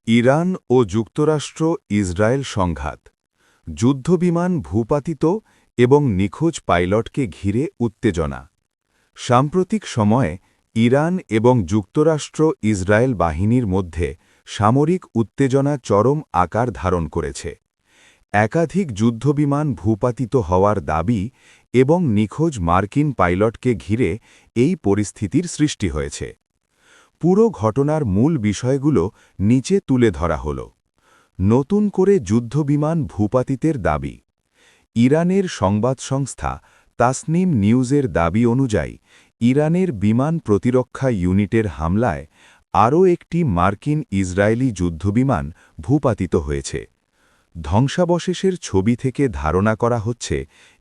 Iran ও যুক্তরাষ্ট্র Israel সংঘাত যুদ্ধবিমান ভূপাতিত এবং নিখোঁজ পাইলটকে ঘিরে উত্তেজনা সাম্প্রতিক সময়ে ইরান এবং যুক্তরাষ্ট্র ইসরায়েল বাহিনীর মধ্যে সামরিক উত্তেজনা চরম আকার ধারণ করেছে একাধিক যুদ্ধবিমান ভূপাতিত হওয়ার দাবি এবং নিখোঁজ মার্কিন পাইলটকে ঘিরে এই পরিস্থিতির সৃষ্টি হয়েছে পুরো ঘটনার মূল বিষয়গুলো নিচে তুলে ধরা হল নতুন করে যুদ্ধবিমান ভূপাতিতের দাবি ইরানের সংবাদ সংস্থা তাসনিম নিউজের দাবি অনুযায়ী ইরানের বিমান প্রতিরক্ষা ইউনিটের হামলায় আরও একটি মার্কিন ইসরায়েলি যুদ্ধবিমান ভূপাতিত হয়েছে ধ্বংসাবশেষের ছবি থেকে ধারণা করা হচ্ছে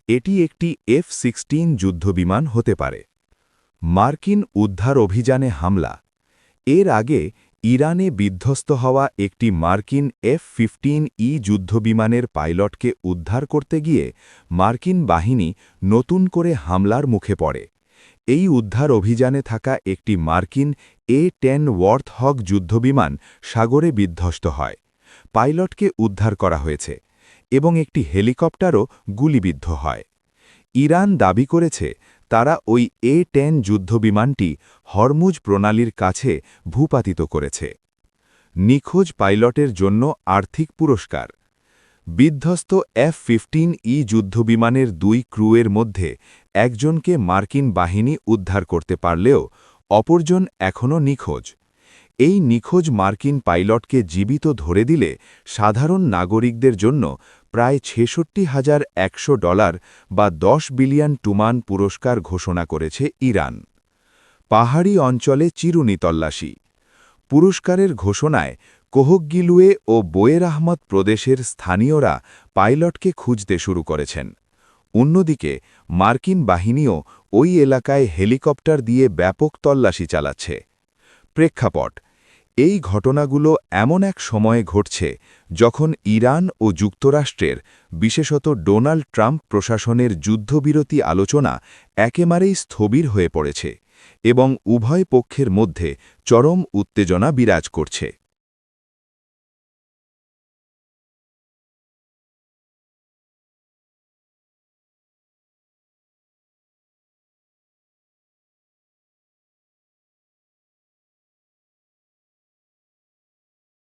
এটি একটি F-16 যুদ্ধবিমান হতে পারে মার্কিন উদ্ধার অভিযানে হামলা এর আগে ইরানে বিধ্বস্ত হওয়া একটি মার্কিন F-15E যুদ্ধবিমানের পাইলটকে উদ্ধার করতে গিয়ে মার্কিন বাহিনী নতুন করে হামলার মুখে পড়ে এই উদ্ধার অভিযানে থাকা একটি মার্কিন A-10 ওয়ার্থহগ যুদ্ধবিমান সাগরে বিধ্বস্ত হয় পাইলটকে উদ্ধার করা হয়েছে এবং একটি হেলিকপ্টারও গুলিবিদ্ধ হয় ইরান দাবি করেছে তারা ওই A-10 যুদ্ধবিমানটি হরমুজ প্রণালীর কাছে ভূপাতিত করেছে নিখোঁজ পাইলটের জন্য আর্থিক পুরস্কার বিধ্বস্ত F-15E যুদ্ধবিমানের 2 ক্রুয়ের মধ্যে একজনকে মার্কিন বাহিনী উদ্ধার করতে পারলেও অপরজন এখনও নিখোঁজ এই নিখোঁজ মার্কিন পাইলটকে জীবিত ধরে দিলে সাধারণ নাগরিকদের জন্য প্রায় $৬৬,১০০ বা ১০ বিলিয়ন টুমান পুরস্কার ঘোষণা করেছে ইরান পাহাড়ি অঞ্চলে চিরুনি তল্লাশি পুরস্কারের ঘোষণায় কোহগিলুয়ে ও বোয়ের আহমদ প্রদেশের স্থানীয়রা পাইলটকে খুঁজতে শুরু করেছেন অন্যদিকে মার্কিন বাহিনীও ওই এলাকায় হেলিকপ্টার দিয়ে ব্যাপক তল্লাশি চালাচ্ছে প্রেক্ষাপট এই ঘটনাগুলো এমন এক সময়ে ঘটছে যখন ইরান ও যুক্তরাষ্ট্রের বিশেষত ডোনাল্ড ট্রাম্প প্রশাসনের যুদ্ধবিরতি আলোচনা একেবারেই স্থবির হয়ে পড়েছে এবং উভয় পক্ষের মধ্যে চরম উত্তেজনা বিরাজ করছে